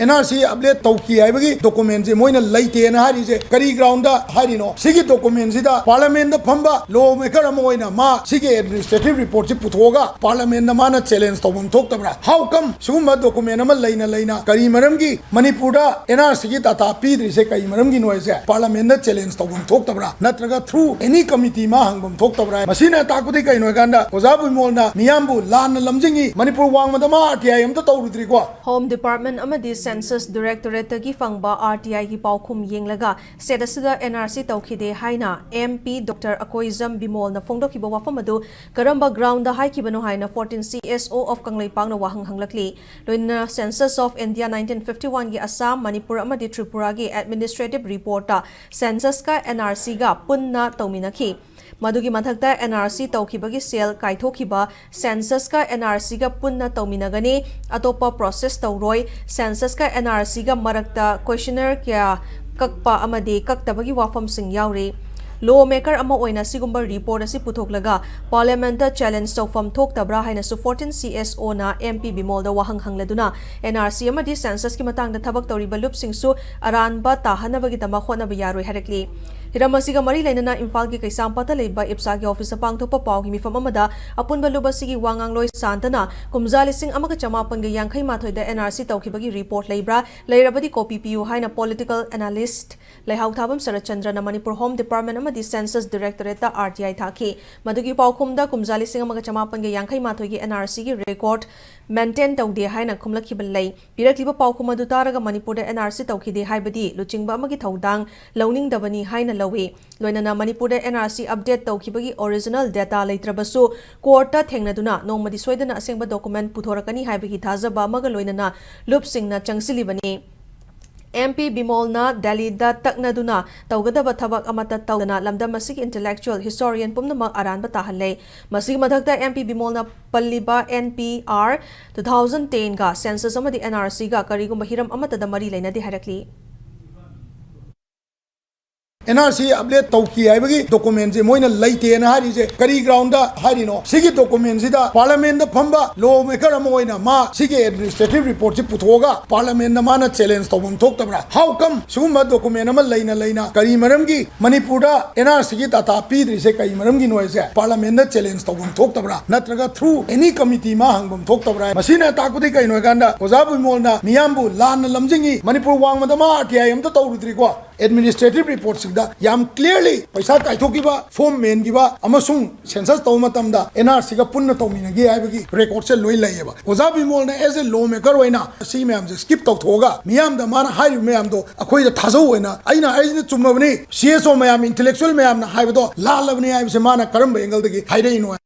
NRC update tauki haibagi document je moina laite na hari je kari ground da hari no sigi document sida parliament da phamba lawmaker amoina ma sigi administrative report ji puthoga parliament na mana challenge tobum thok tabra how come suguma document ama laina kari maram gi Manipur da NRC gi data pidri se kari maram gi noise parliament da challenge tobum thok tabra natraga through any committee ma hangbum thok tabra masina takudi kai no ganda ozabu molna miyambu lan lamjingi Manipur wang madama RTI am ta tawrudri ko Home Department amadi Census Directorate gi fangba RTI gi paukhum yenglaga sedasida NRC tawkhide haina MP Dr. Akoizam BIMOL na phongdokiba wafam adu karamba ground da haikibano haina 14 CSO of KANGLEIPAK na wahang hanglakli loina Census of India 1951 gi Assam Manipur amadi Tripura gi administrative report ta census ka NRC ga punna tawminakhi Madugi mathakta NRC tawkhibagi sel kaithokhiba census ka NRC ga punna tawminagani atopa process tawroi census ka NRC ga marakta questionnaire kya kakpa amadi kaktabagi wafam sing yauri lawmaker ama oina sigumba report asi puthoklaga parliament challenge tawfam thoktabra haina su 14 CSO na MP BIMOL da wahang hangladuna NRC amadi census ki matang da thabak tawriba lup singsu aranba tahanabagi dama khonaba yaroi harakli Hiramasiga mari lainana Imphal ki Kaisampata leiba IPSA ki office pangthokpa paw hi mifam amada apunba lubasigi wangangloi santana kumjali sing amaka chamapan ga yankhai mathoi da NRC tawkhibagi report leibra leirabadi copy pu haina political analyst leihau thabam Sarachandra na Manipur Home Department amadi Census Directorate ta RTI thaki madugi pawkhum da kumjali sing amaka chamapan ga yankhai mathoi gi NRC gi record maintain tawde haina khumlakhibal lei pirakliba pawkhum adu taraga Manipur da NRC tawkhide haibadi luchingba amagi thodang lowning dabani haina lawi loinana Manipur da NRC update tawkhibagi original data leitrabasu court ta thengnaduna nongmadi soidana asengba document puthorakani haibagi thajaba amaga loinana lupsingna changsilibani MP BIMOL na Delhi da taknaduna tawgadaba thabak amata tawdana lamdam masig intellectual historian pumnamak aranba tahanlei masig madhakta MP BIMOL na palliba NPR 2010 ga census amadi NRC ga karigumba hiram amata da mari lainadi harakli NRC update tauki haibagi document je moina laite na hari je kari ground da hari no sigi document sida parliament da phamba lawmaker amoina ma sigi administrative report ji puthoga parliament na mana challenge tobum thok tabra how come suguma document ama laina kari maram gi Manipur da NRC gi data pidri se kari maram gi noise parliament na challenge tobum thok tabra natraga through any committee ma hangbum thok tabra masina takudi kai no ganda ozabu molna miyambu lan lamjingi Manipur wang madama RTI am ta tawrudri ko administrative report sigda yam clearly paisa kaithokiba form main giba amasung census tawmatamda NRC ga punna tawminagi haibagi record se loi laiba oza BIMOL na as a lawmaker oina si ma'am je skip tawthoga miyam da mana hai ma'am do akhoi da thazau oina aina chumnabani CSO ma'am intellectual ma'am na haibado lalabni haibse mana karamba angle dagi haidai no